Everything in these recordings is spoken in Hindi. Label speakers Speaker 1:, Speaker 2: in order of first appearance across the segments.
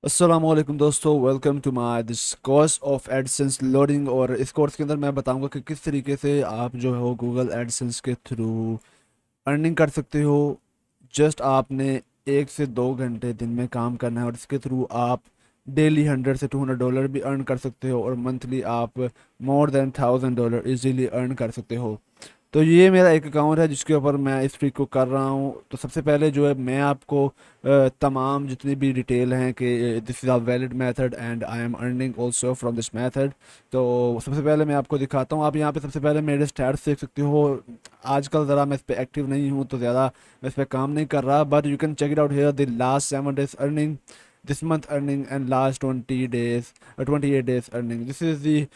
Speaker 1: अस्सलामुअलैकुम दोस्तों, welcome to my this course of AdSense loading. और इस कोर्स के अंदर मैं बताऊंगा कि किस तरीके से आप जो है वो गूगल एडसेंस के थ्रू अर्निंग कर सकते हो। जस्ट आपने 1 से 2 घंटे दिन में काम करना है और इसके थ्रू आप डेली $100 से $200 भी अर्न कर सकते हो और मंथली आप मोर देन $1000 इजीली अर्न कर सकते हो। तो ये मेरा एक अकाउंट है जिसके ऊपर मैं इस ट्रिक को कर रहा हूँ। तो सबसे पहले जो है मैं आपको तमाम जितनी भी डिटेल हैं कि this is a valid method and I am earning also from this method. तो सबसे पहले मैं आपको दिखाता हूँ। आप यहाँ पे सबसे पहले मेरे स्टैट्स देख सकते हो। आजकल ज़रा मैं इस पर एक्टिव नहीं हूँ तो ज़्यादा मैं इस पर काम नहीं कर रहा, but you can check it out here the last 7 days अर्निंग, this month earning and last 20 days 28 days earning. This is the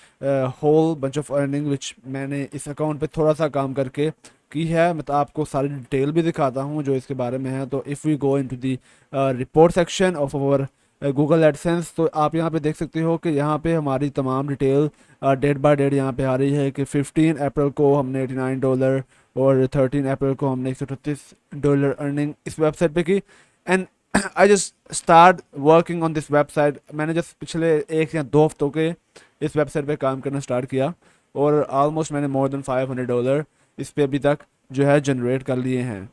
Speaker 1: whole bunch of earning which मैंने इस अकाउंट पे थोड़ा सा काम करके की है। मैं तो आपको सारी डिटेल भी दिखाता हूँ जो इसके बारे में है। तो if we go into the report section of our Google AdSense, तो आप यहाँ पे देख सकते हो कि यहाँ पे हमारी तमाम डिटेल डेट बाय डेट यहाँ पे आ रही है कि 15 अप्रैल को हमने $89 और 13 अप्रैल को हमने $138 अर्निंग इस वेबसाइट पे की। And I just start working on this website. मैंने जस्ट पिछले 1 या 2 हफ्तों के इस वेबसाइट पे काम करना स्टार्ट किया और ऑलमोस्ट मैंने मोर देन $500 इस पे अभी तक जो है जनरेट कर लिए हैं।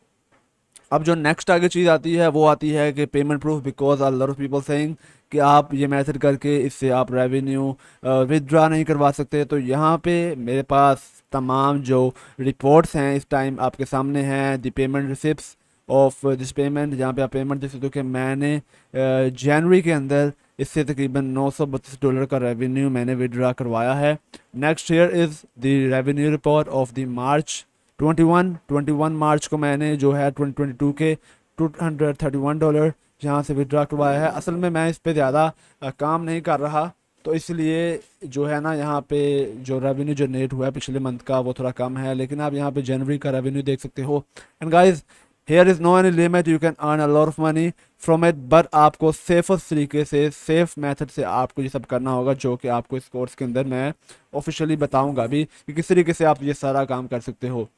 Speaker 1: अब जो नेक्स्ट आगे चीज़ आती है वो आती है कि payment proof, because a lot of people saying कि आप ये मेथड करके इससे आप रेवेन्यू विदड्रा नहीं करवा सकते। तो यहाँ पे मेरे पास तमाम जो रिपोर्ट्स हैं इस टाइम आपके सामने हैं, the payment receipts of this payment, जहाँ पे आप पेमेंट देख सकते हो कि मैंने जनवरी के अंदर इससे तकरीबन $932 का रेवेन्यू मैंने विदड्रा करवाया है। Next year is the revenue report of the March 21 मार्च को मैंने जो है 2022 के $231 यहाँ से विड्रा करवाया है। असल में मैं इस पे ज़्यादा काम नहीं कर रहा, तो इसलिए जो है ना यहाँ पे जो रेवेन्यू जनरेट हुआ है पिछले मंथ का वो थोड़ा कम है, लेकिन आप यहाँ पे जनवरी का रेवेन्यू देख सकते हो। And guys, here is no any limit, you can earn a lot of money from it, but आपको सेफेस्ट तरीके से, सेफ मेथड से आपको ये सब करना होगा, जो कि आपको इस कोर्स के अंदर मैं ऑफिशियली बताऊंगा भी कि किस तरीके से आप ये सारा काम कर सकते हो।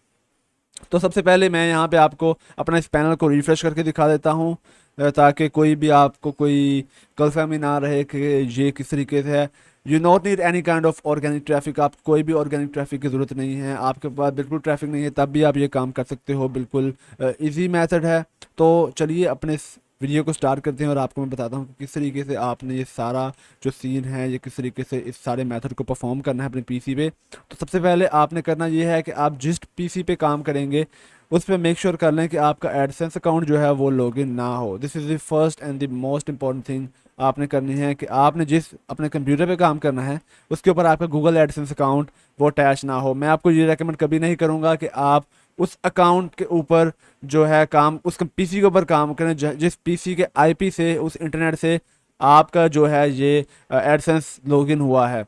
Speaker 1: तो सबसे पहले मैं यहाँ पे आपको अपना इस पैनल को रिफ्रेश करके दिखा देता हूँ, ताकि कोई भी आपको कोई गलतफहमी ना रहे कि ये किस तरीके से है। You not need any kind of organic traffic, आप कोई भी ऑर्गेनिक ट्रैफिक की ज़रूरत नहीं है। आपके पास बिल्कुल ट्रैफिक नहीं है तब भी आप ये काम कर सकते हो, बिल्कुल इजी मेथड है। तो चलिए अपने इस वीडियो को स्टार्ट करते हैं और आपको मैं बताता हूँ कि किस तरीके से आपने ये सारा जो सीन है, ये किस तरीके से इस सारे मेथड को परफॉर्म करना है अपने पीसी पे। तो सबसे पहले आपने करना ये है कि आप जिस पीसी पे काम करेंगे उस पर मेक श्योर कर लें कि आपका एडसेंस अकाउंट जो है वो लॉगिन ना हो। This is the first and the most important thing आपने करनी है कि आपने जिस अपने कंप्यूटर पे काम करना है उसके ऊपर आपका गूगल एडसेंस अकाउंट वो अटैच ना हो। मैं आपको ये रेकमेंड कभी नहीं करूँगा कि आप उस अकाउंट के ऊपर जो है काम, उस पीसी के ऊपर काम करें जिस पीसी के आईपी से, उस इंटरनेट से आपका जो है ये एडसेंस लॉगिन हुआ है।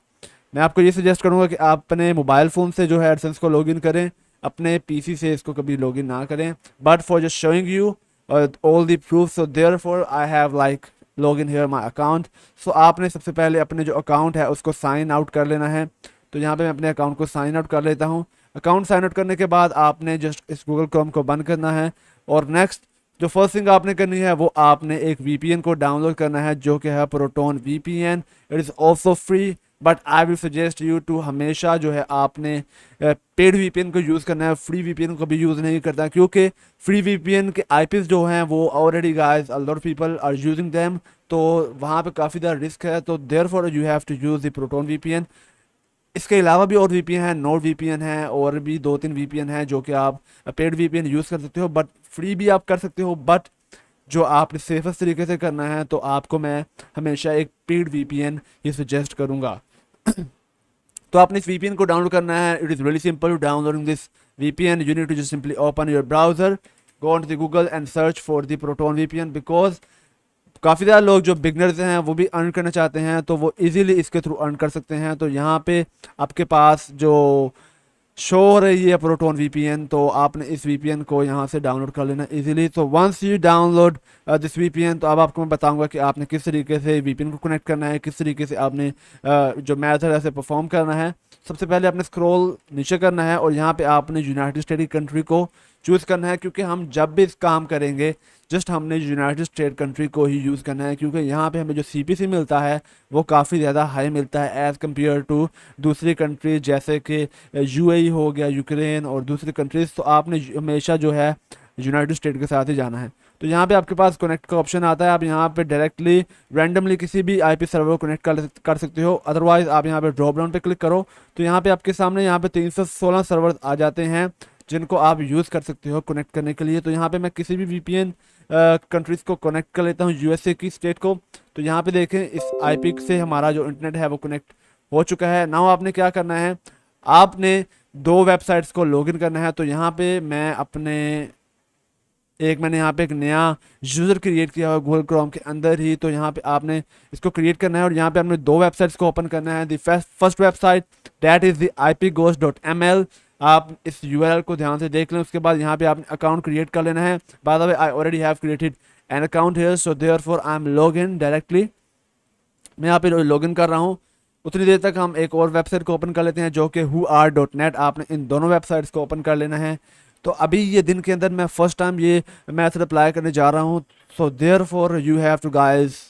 Speaker 1: मैं आपको ये सजेस्ट करूंगा कि आप अपने मोबाइल फ़ोन से जो है एडसेंस को लॉगिन करें, अपने पीसी से इसको कभी लॉगिन ना करें। But for just showing you all the proof, so therefore I have like login here my account. So आपने सबसे पहले अपने जो अकाउंट है उसको साइन आउट कर लेना है। तो यहाँ पे मैं अपने अकाउंट को साइन आउट कर लेता हूँ। अकाउंट साइन आउट करने के बाद आपने जस्ट इस गूगल क्रोम को बंद करना है और नेक्स्ट जो फर्स्ट थिंग आपने करनी है वो आपने एक वीपीएन को डाउनलोड करना है जो कि है Proton VPN. It is also free, but I will suggest you to हमेशा जो है आपने पेड वीपीएन को यूज़ करना है, फ्री वीपीएन को भी यूज़ नहीं करता, क्योंकि फ्री वीपीएन के आईपीज जो हैं वो already guys a lot of people are using them, तो वहाँ पे काफ़ी ज़्यादा रिस्क है। तो therefore you have to use the Proton VPN. इसके अलावा भी और वीपीएन है, नोड वीपीएन है, और भी 2-3 वीपीएन है जो कि आप पेड वीपीएन यूज़ कर सकते हो, बट फ्री भी आप कर सकते हो। बट जो आपने सेफेस्ट तरीके से करना है तो आपको मैं हमेशा एक पेड वीपीएन ही सजेस्ट करूँगा। तो आपने इस वीपीएन को डाउनलोड करना है। It is really simple to downloading this VPN. You need to just simply open your browser, go on to the Google and search for the Proton VPN, because काफ़ी ज़्यादा लोग जो बिगनर्स हैं वो भी अर्न करना चाहते हैं तो वो इजीली इसके थ्रू अर्न कर सकते हैं। तो यहाँ पे आपके पास जो शो हो रही है प्रोटोन वीपीएन, तो आपने इस वीपीएन को यहाँ से डाउनलोड कर लेना इजीली। तो once you download this VPN, तो अब आपको मैं बताऊंगा कि आपने किस तरीके से वीपीएन को कनेक्ट करना है, किस तरीके से आपने जो मैथड है ऐसे परफॉर्म करना है। सबसे पहले आपने स्क्रॉल नीचे करना है और यहाँ पे आपने यूनाइटेड स्टेट की कंट्री को चूज़ करना है, क्योंकि हम जब भी इस काम करेंगे, जस्ट हमने यूनाइटेड स्टेट कंट्री को ही यूज़ करना है, क्योंकि यहाँ पे हमें जो CPC मिलता है वो काफ़ी ज़्यादा हाई मिलता है एज़ कम्पेयर टू दूसरी कंट्री जैसे कि UAE हो गया, यूक्रेन और दूसरी कंट्रीज़। तो आपने हमेशा जो है यूनाइटेड स्टेट के साथ ही जाना है। तो यहाँ पे आपके पास कनेक्ट का ऑप्शन आता है, आप यहाँ पे डायरेक्टली रैंडमली किसी भी IP सर्वर को कनेक्ट कर सकते हो। अदरवाइज़ आप यहाँ पे ड्रॉप डाउन पे क्लिक करो तो यहाँ पे आपके सामने यहाँ पे 316 सर्वर आ जाते हैं जिनको आप यूज़ कर सकते हो कनेक्ट करने के लिए। तो यहाँ पे मैं किसी भी VPN कंट्रीज़ को कनेक्ट कर लेता हूँ, USA की स्टेट को। तो यहाँ पे देखें इस IP से हमारा जो इंटरनेट है वो कनेक्ट हो चुका है। नाउ आपने क्या करना है, आपने 2 वेबसाइट्स को लॉगिन करना है। तो यहाँ पे मैं अपने मैंने यहाँ पे एक नया यूज़र क्रिएट किया हुआ गूगल क्रोम के अंदर ही। तो यहाँ पे आपने इसको क्रिएट करना है और यहाँ पे आपने 2 वेबसाइट्स को ओपन करना है। The first website that is the ipghost.ml। आप इस URL को ध्यान से देख लें। उसके बाद यहाँ पे आपने अकाउंट क्रिएट कर लेना है। By the way I already have created an account here, so therefore I am log in directly. मैं यहाँ पे लॉगिन कर रहा हूँ। उतनी देर तक हम एक और वेबसाइट को ओपन कर लेते हैं जो कि whoar.net। आपने इन दोनों वेबसाइट्स को ओपन कर लेना है। तो अभी ये दिन के अंदर मैं फर्स्ट टाइम ये मैथड अप्लाई करने जा रहा हूँ। So therefore you have to guys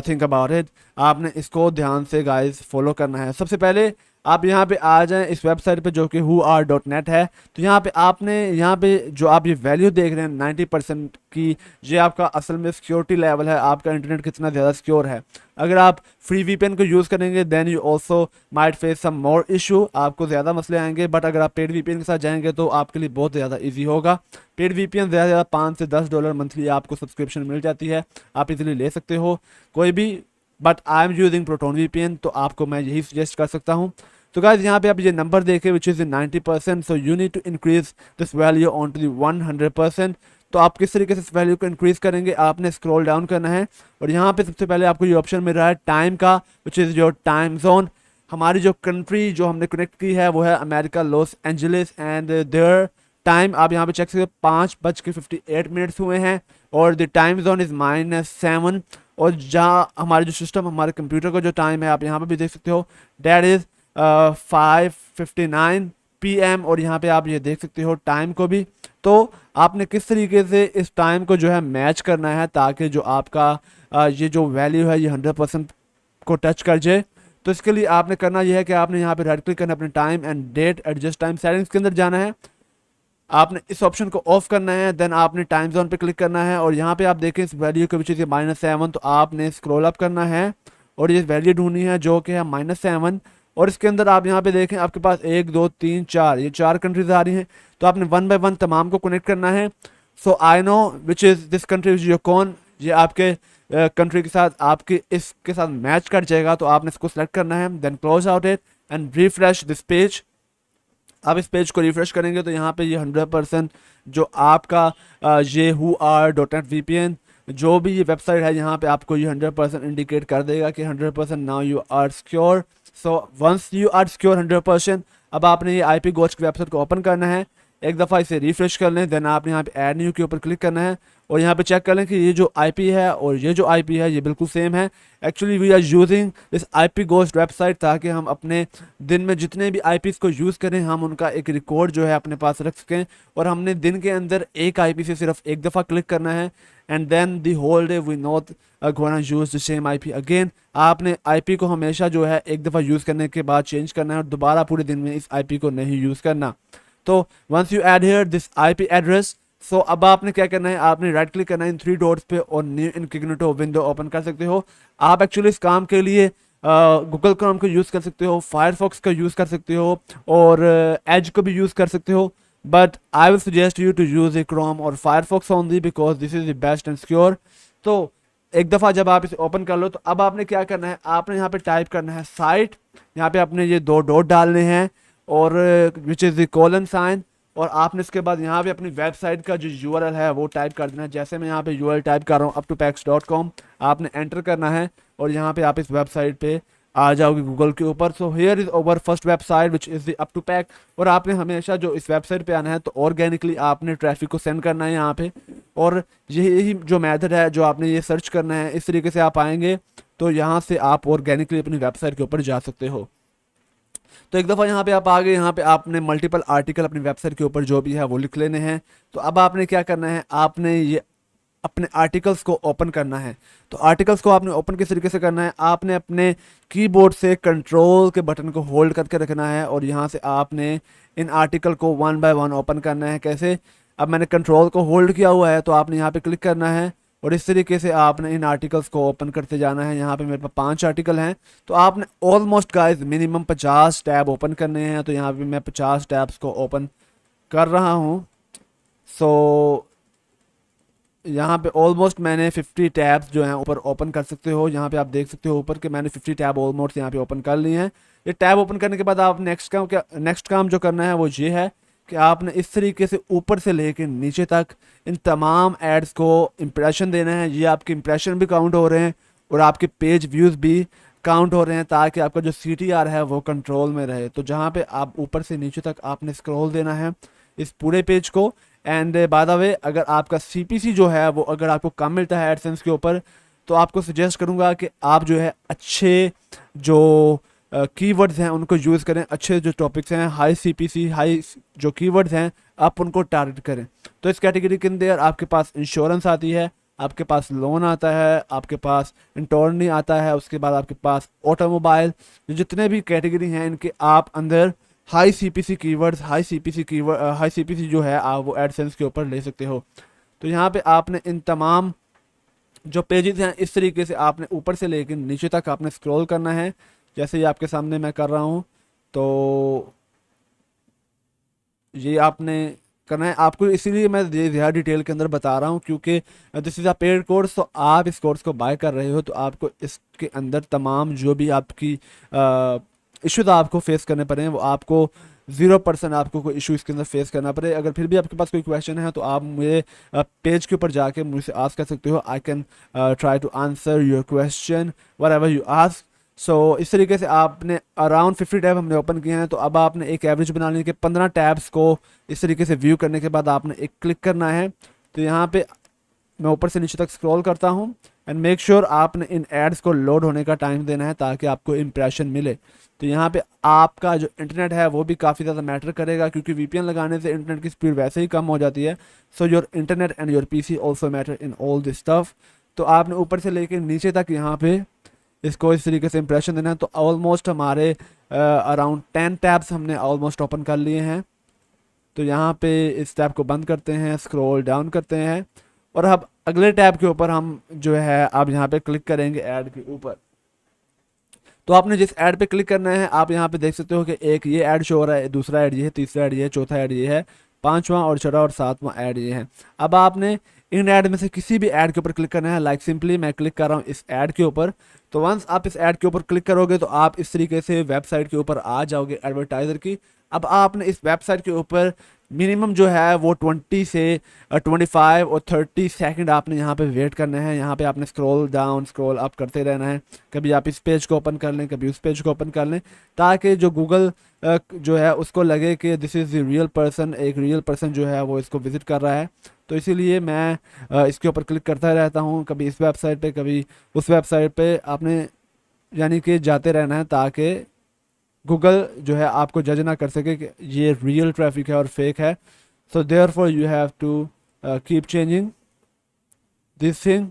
Speaker 1: think about it. आपने इसको ध्यान से गाइस फॉलो करना है। सबसे पहले आप यहाँ पे आ जाएं इस वेबसाइट पे जो कि whoar.net है। तो यहाँ पे आपने यहाँ पे जो आप ये वैल्यू देख रहे हैं 90% की, ये आपका असल में सिक्योरिटी लेवल है, आपका इंटरनेट कितना ज़्यादा सिक्योर है। अगर आप फ्री VPN को यूज़ करेंगे then you also might face some more issue, आपको ज़्यादा मसले आएंगे। बट अगर आप पेड VPN के साथ जाएंगे तो आपके लिए बहुत ज़्यादा ईजी होगा। पेड VPN ज़्यादा ज़्यादा $5 से $10 मंथली आपको सब्सक्रिप्शन मिल जाती है, आप इजीली ले सकते हो कोई भी। But I am using proton VPN, तो आपको मैं यही सजेस्ट कर सकता हूँ। तो गाइस यहाँ पे आप ये नंबर देखें which is 90%, so you need to increase this value on to the 100%। तो आप किस तरीके से इस वैल्यू को इंक्रीज करेंगे, आपने स्क्रॉल डाउन करना है और यहाँ पे सबसे पहले आपको ये ऑप्शन मिल रहा है टाइम का, which is your time zone. हमारी जो कंट्री जो हमने कनेक्ट की है वो है America, Los Angeles, and their time आप यहाँ पे चेक सकते हो 5:58 हुए हैं और द टाइम जोन इज़ -7। और जहाँ हमारे जो सिस्टम हमारे कंप्यूटर का जो टाइम है आप यहाँ पे भी देख सकते हो, डैट इज़ 5:59 PM। और यहाँ पे आप ये देख सकते हो टाइम को भी। तो आपने किस तरीके से इस टाइम को जो है मैच करना है ताकि जो आपका ये जो वैल्यू है ये 100% को टच कर जाए। तो इसके लिए आपने करना यह है कि आपने यहाँ पे राइट क्लिक करना है, अपने time and date adjust time settings के अंदर जाना है, आपने इस ऑप्शन को ऑफ करना है। देन आपने टाइम जोन पे क्लिक करना है और यहाँ पे आप देखें इस वैल्यू के पीछे -7। तो आपने स्क्रॉल अप करना है और ये वैल्यू ढूंढनी है जो कि है -7। और इसके अंदर आप यहाँ पे देखें आपके पास 1 2 3 4 ये 4 कंट्रीज आ रही हैं। तो आपने 1 बाय 1 तमाम को कनेक्ट करना है। So I know which is this country which your कौन, ये आपके कंट्री के साथ आपके इसके साथ मैच कर जाएगा। तो आपने इसको सेलेक्ट करना है, then close out it and refresh this page. आप इस पेज को रिफ्रेश करेंगे तो यहाँ पे ये 100% जो आपका ये whoar.net VPN जो भी ये वेबसाइट है यहाँ पे आपको ये 100% इंडिकेट कर देगा कि 100% now you are secure. So once you are secure 100%, अब आपने ये ipghost की वेबसाइट को ओपन करना है, एक दफ़ा इसे रिफ्रेश कर लें, देन आपने यहाँ पे ऐड न्यू के ऊपर क्लिक करना है और यहाँ पे चेक कर लें कि ये जो IP है और ये जो IP है ये बिल्कुल सेम है। Actually we are using this ipghost website ताकि हम अपने दिन में जितने भी IPs को यूज़ करें हम उनका एक रिकॉर्ड जो है अपने पास रख सकें। और हमने दिन के अंदर एक IP से सिर्फ एक दफ़ा क्लिक करना है and then the whole day we not gonna use the same IP again. आपने IP को हमेशा जो है एक दफ़ा यूज़ करने के बाद चेंज करना है और दोबारा पूरे दिन में इस IP को नहीं यूज़ करना। तो once you add here this IP address, so अब आपने क्या करना है, आपने राइट क्लिक करना है इन 3 डॉट्स पे और न्यू इनकॉग्निटो विंडो ओपन कर सकते हो। आप एक्चुअली इस काम के लिए गूगल क्रोम को यूज़ कर सकते हो, फायरफॉक्स का यूज़ कर सकते हो और एज को भी यूज़ कर सकते हो। But I will suggest you to use a Chrome और Firefox only because this is the best and secure. तो एक दफ़ा जब आप इसे ओपन कर लो तो अब आपने क्या करना है, आपने यहाँ पे टाइप करना है साइट, यहाँ पे आपने ये 2 डॉट डालने हैं और which is the colon sign, और आपने इसके बाद यहाँ पे अपनी वेबसाइट का जो URL है वो टाइप कर देना है। जैसे मैं यहाँ पे URL टाइप कर रहा हूँ uptopacks.com, आपने एंटर करना है और यहाँ पे आप इस वेबसाइट पे आ जाओगे गूगल के ऊपर। So here is over first website which is the uptopack। और आपने हमेशा जो इस वेबसाइट पे आना है तो ऑर्गेनिकली आपने ट्रैफिक को सेंड करना है यहाँ पे, और यही जो मेथड है जो आपने ये सर्च करना है, इस तरीके से आप आएंगे तो यहाँ से आप ऑर्गेनिकली अपनी वेबसाइट के ऊपर जा सकते हो। तो एक दफ़ा यहाँ पे आप आ गए, यहाँ पे आपने मल्टीपल आर्टिकल अपनी वेबसाइट के ऊपर जो भी है वो लिख लेने हैं। तो अब आपने क्या करना है, आपने ये अपने आर्टिकल्स को ओपन करना है। तो आर्टिकल्स को आपने ओपन किस तरीके से करना है, आपने अपने कीबोर्ड से कंट्रोल के बटन को होल्ड करके रखना है और यहाँ से आपने इन आर्टिकल को वन बाय वन ओपन करना है। कैसे, अब मैंने कंट्रोल को होल्ड किया हुआ है तो आपने यहाँ पे क्लिक करना है और इस तरीके से आपने इन आर्टिकल्स को ओपन करते जाना है। यहाँ पे मेरे पास 5 आर्टिकल हैं, तो आपने almost guys minimum 50 tab open करने हैं। तो यहाँ पे मैं 50 टैब्स को ओपन कर रहा हूँ। सो यहाँ पे ऑलमोस्ट मैंने 50 टैब्स जो हैं ऊपर ओपन कर सकते हो। यहाँ पे आप देख सकते हो ऊपर कि मैंने 50 टैब ऑलमोस्ट यहाँ पे ओपन कर लिए हैं। ये टैब ओपन करने के बाद आप नेक्स्ट काम जो करना है वो ये है कि आपने इस तरीके से ऊपर से लेके नीचे तक इन तमाम एड्स को इम्प्रेशन देना है। ये आपके इम्प्रेशन भी काउंट हो रहे हैं और आपके पेज व्यूज़ भी काउंट हो रहे हैं, ताकि आपका जो CTR है वो कंट्रोल में रहे। तो जहाँ पे आप ऊपर से नीचे तक आपने स्क्रॉल देना है इस पूरे पेज को। एंड बाय द वे, अगर आपका CPC जो है वो अगर आपको कम मिलता है एडसेंस के ऊपर, तो आपको सजेस्ट करूँगा कि आप जो है अच्छे जो कीवर्ड्स हैं उनको यूज़ करें। अच्छे जो टॉपिक्स हैं, हाई CPC, हाई जो कीवर्ड्स हैं, आप उनको टारगेट करें। तो इस कैटेगरी के अंदर आपके पास इंश्योरेंस आती है, आपके पास लोन आता है, आपके पास इंटॉर्नी आता है, उसके बाद आपके पास ऑटोमोबाइल, जितने भी कैटेगरी हैं इनके आप अंदर high CPC keywords, high CPC जो है आप वो एडसेंस के ऊपर ले सकते हो। तो यहाँ पे आपने इन तमाम जो पेजेस हैं इस तरीके से आपने ऊपर से लेकर नीचे तक आपने स्क्रॉल करना है, जैसे ये आपके सामने मैं कर रहा हूँ। तो ये आपने करना है आपको, इसीलिए मैं ये ज़्यादा डिटेल के अंदर बता रहा हूँ क्योंकि this is a paid course. तो आप इस कोर्स को बाय कर रहे हो तो आपको इसके अंदर तमाम जो भी आपकी इश्यूज आपको फेस करने पड़े वो आपको 0% आपको कोई इशू इसके अंदर फेस करना पड़े। अगर फिर भी आपके पास कोई क्वेश्चन है तो आप मुझे पेज के ऊपर जाके मुझसे आस्क कर सकते हो। I can try to answer your question whatever you ask. So इस तरीके से आपने अराउंड 50 टैब हमने ओपन किए हैं। तो अब आपने एक एवरेज बना ली कि 15 टैब्स को इस तरीके से व्यू करने के बाद आपने एक क्लिक करना है। तो यहाँ पे मैं ऊपर से नीचे तक स्क्रॉल करता हूँ एंड मेक श्योर आपने इन एड्स को लोड होने का टाइम देना है ताकि आपको इम्प्रेशन मिले। तो यहाँ पे आपका जो इंटरनेट है वो भी काफ़ी ज़्यादा मैटर करेगा क्योंकि VPN लगाने से इंटरनेट की स्पीड वैसे ही कम हो जाती है। So your internet and your PC also matter in all this stuff. तो आपने ऊपर से लेके नीचे तक यहाँ पे इसको इस तरीके से इम्प्रेशन देना है। तो ऑलमोस्ट हमारे अराउंड 10 टैब्स हमने ऑलमोस्ट ओपन कर लिए हैं। तो यहाँ पे इस टैब को बंद करते हैं, स्क्रॉल डाउन करते हैं और अब अगले टैब के ऊपर हम जो है आप यहाँ पे क्लिक करेंगे ऐड के ऊपर। तो आपने जिस ऐड पे क्लिक करना है आप यहाँ पे देख सकते हो कि एक ये ऐड शो हो रहा है, दूसरा ऐड ये है, तीसरा ऐड ये है, चौथा ऐड ये है, पांचवा और छठा और सातवां ऐड ये है। अब आपने इन ऐड में से किसी भी ऐड के ऊपर क्लिक करना है। लाइक सिंपली मैं क्लिक कर रहा हूँ इस ऐड के ऊपर। तो वंस आप इस ऐड के ऊपर क्लिक करोगे तो आप इस तरीके से वेबसाइट के ऊपर आ जाओगे एडवर्टाइजर की। अब आपने इस वेबसाइट के ऊपर मिनिमम जो है वो 20 से 25 और 30 सेकंड आपने यहाँ पे वेट करना है। यहाँ पे आपने स्क्रॉल डाउन स्क्रॉल अप करते रहना है। कभी आप इस पेज को ओपन कर लें, कभी उस पेज को ओपन कर लें, ताकि जो गूगल जो है उसको लगे कि दिस इज़ रियल पर्सन, एक रियल पर्सन जो है वो इसको विज़िट कर रहा है। तो इसीलिए मैं इसके ऊपर क्लिक करता रहता हूँ, कभी इस वेबसाइट पे कभी उस वेबसाइट पे आपने यानी कि जाते रहना है ताकि गूगल जो है आपको जज ना कर सके कि ये रियल ट्रैफिक है और फेक है। So therefore you have to keep changing this thing.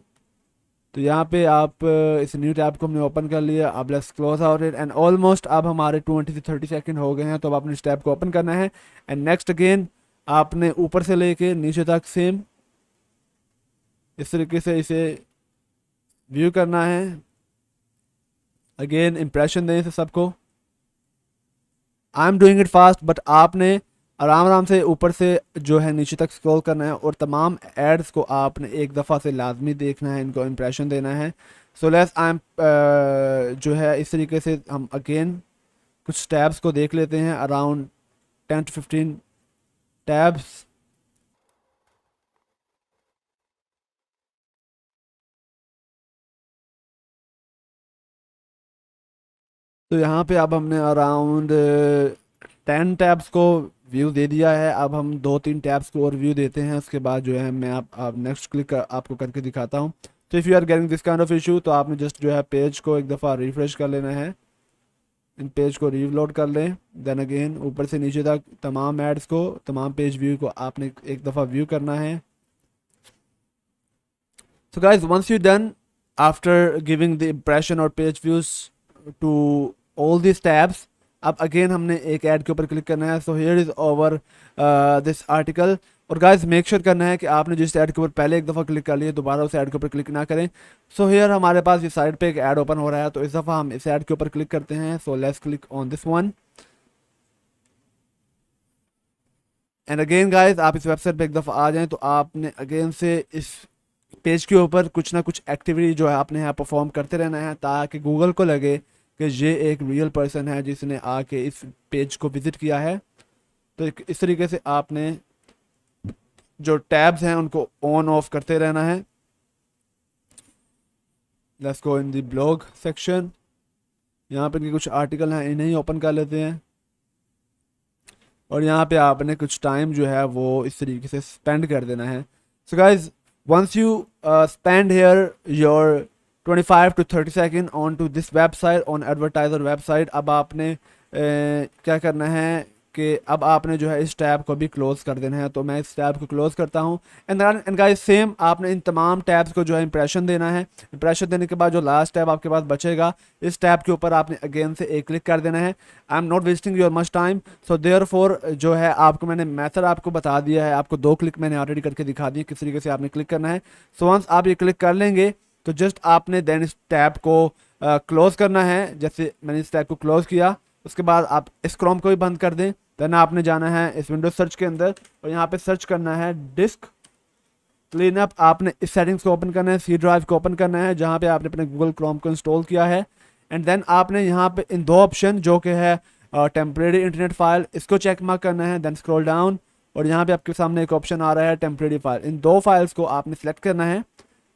Speaker 1: तो यहाँ पे आप इस न्यू टैब को हमने ओपन कर लिया। अब let's close out it and almost अब हमारे 20 से 30 सेकंड हो गए हैं। तो अब आपने इस टैब को ओपन करना है एंड नेक्स्ट अगेन आपने ऊपर से लेके नीचे तक सेम इस तरीके से इसे व्यू करना है। अगेन इम्प्रेशन दें इसे सबको। I am doing it fast but आपने आराम आराम से ऊपर से जो है नीचे तक स्क्रॉल करना है और तमाम एड्स को आपने एक दफ़ा से लाजमी देखना है, इनको इम्प्रेशन देना है। सो लेट्स आई एम जो है इस तरीके से हम अगेन कुछ टैब्स को देख लेते हैं, अराउंड 10 to 15 टैब्स। तो यहाँ पे अब हमने अराउंड 10 टैब्स को व्यू दे दिया है। अब हम 2-3 टैब्स को और व्यू देते हैं, उसके बाद जो है मैं आप नेक्स्ट क्लिक आपको करके दिखाता हूँ। तो if you are getting this kind of issue तो आपने जस्ट जो है पेज को एक दफ़ा रिफ्रेश कर लेना है। इन पेज को रीलोड कर लें। देन अगेन ऊपर से नीचे तक तमाम एड्स को, तमाम पेज व्यू को आपने एक दफ़ा व्यू करना है। So guys, once you're done after giving the impression or page views to all these tabs, अब अगेन हमने एक ऐड के ऊपर क्लिक करना है। So here is over this article. और गाइस मेक श्योर करना है कि आपने जिस ऐड के ऊपर पहले एक दफ़ा क्लिक कर लिया दोबारा उस ऐड के ऊपर क्लिक ना करें। सो हियर हमारे पास ये साइड पे एक ऐड ओपन हो रहा है, तो इस दफ़ा हम इस ऐड के ऊपर क्लिक करते हैं। So let's click on this one. And again guys आप इस वेबसाइट पे एक दफ़ा आ जाएं तो आपने अगेन से इस पेज के ऊपर कुछ ना कुछ एक्टिविटी जो है आपने यहाँ परफॉर्म करते रहना है, ताकि गूगल को लगे कि ये एक रियल पर्सन है जिसने आके इस पेज को विज़िट किया है। तो इस तरीके से आपने जो टैब्स हैं उनको ऑन ऑफ करते रहना है। Let's go in the blog section. यहाँ पर कुछ आर्टिकल हैं, इन्हें ही ओपन कर लेते हैं। और यहाँ पे आपने कुछ टाइम जो है वो इस तरीके से स्पेंड कर देना है। So guys once you spend here your 25 to 30 second on to this website on advertiser website, अब आपने क्या करना है कि अब आपने जो है इस टैब को भी क्लोज कर देना है। तो मैं इस टैब को क्लोज करता हूँ। एंड गाइस सेम आपने इन तमाम टैब्स को जो है इंप्रेशन देना है। इंप्रेशन देने के बाद जो लास्ट टैब आपके पास बचेगा, इस टैब के ऊपर आपने अगेन से एक क्लिक कर देना है। I am not wasting your much time, so therefore जो है आपको मैंने मेथड आपको बता दिया है। आपको 2 क्लिक मैंने ऑलरेडी करके दिखा दिए किस तरीके से आपने क्लिक करना है। सो वंस आप ये क्लिक कर लेंगे तो जस्ट आपने देन इस टैब को क्लोज करना है। जैसे मैंने इस टैब को क्लोज किया, उसके बाद आप इस क्रोम को भी बंद कर दें। देन आपने जाना है इस विंडो सर्च के अंदर और यहाँ पे सर्च करना है डिस्क क्लीनअप। आपने इस सेटिंग्स को ओपन करना है, सी ड्राइव को ओपन करना है जहाँ पे आपने अपने गूगल क्रोम को इंस्टॉल किया है। एंड देन आपने यहाँ पे इन 2 ऑप्शन जो कि है टेम्परेरी इंटरनेट फाइल, इसको चेक मार्क करना है। देन स्क्रॉल डाउन और यहाँ पे आपके सामने एक ऑप्शन आ रहा है टेम्परेरी फाइल। इन 2 फाइल्स को आपने सेलेक्ट करना है।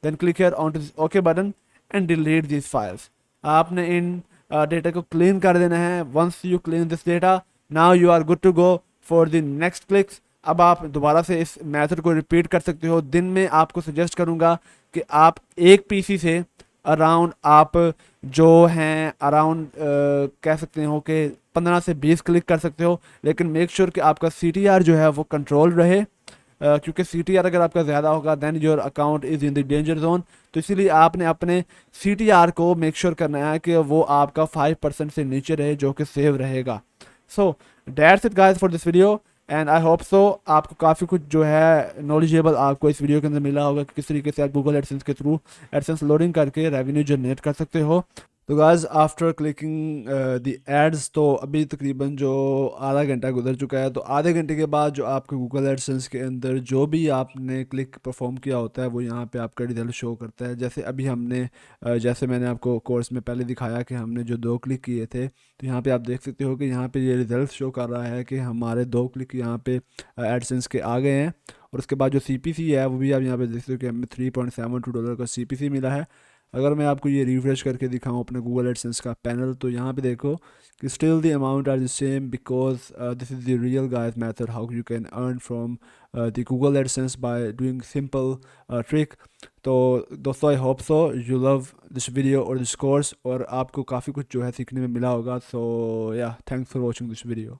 Speaker 1: Then click here on to this okay button and delete this files. आपने इन डेटा को क्लीन कर देना है। Once you clean this data, now you are good to go for the next clicks. अब आप दोबारा से इस मेथड को रिपीट कर सकते हो। दिन में आपको सजेस्ट करूँगा कि आप एक पीसी से अराउंड आप जो हैं अराउंड कह सकते हो कि 15 से 20 क्लिक कर सकते हो, लेकिन मेक श्योर कि आपका CTR जो है वो कंट्रोल रहे। क्योंकि CTR अगर आपका ज़्यादा होगा then your account is in the danger zone. तो इसीलिए आपने अपने CTR को मेक श्योर करना है कि वो आपका 5% से नीचे रहे, जो कि सेव रहेगा। So that's it guys for this video and I hope सो आपको काफ़ी कुछ जो है नॉलेजेबल आपको इस वीडियो के अंदर मिला होगा कि किस तरीके से आप गूगल एडसेंस के थ्रू एडसेंस लोडिंग करके रेवेन्यू जनरेट कर सकते हो। तो guys after clicking the ads, तो अभी तकरीबन जो आधा घंटा गुजर चुका है। तो आधे घंटे के बाद जो आपको गूगल एडसेंस के अंदर जो भी आपने क्लिक परफॉर्म किया होता है वो यहाँ पे आपका रिजल्ट शो करता है। जैसे अभी हमने जैसे मैंने आपको कोर्स में पहले दिखाया कि हमने जो 2 क्लिक किए थे, तो यहाँ पे आप देख सकते हो कि यहाँ पे ये रिजल्ट शो कर रहा है कि हमारे 2 क्लिक यहाँ पे एडसेंस के आ गए हैं। और उसके बाद जो CPC है वो भी आप यहाँ पे देख सकते हो कि हमें $3.72 का CPC मिला है। अगर मैं आपको ये रिफ्रेश करके दिखाऊं अपने गूगल एडसेंस का पैनल, तो यहाँ पे देखो कि still the amount are the same because this is the real guys method how you can earn from the Google AdSense by doing simple trick. तो दोस्तों I hope so you love this video और दिस कोर्स और आपको काफ़ी कुछ जो है सीखने में मिला होगा। सो या thanks for watching this video.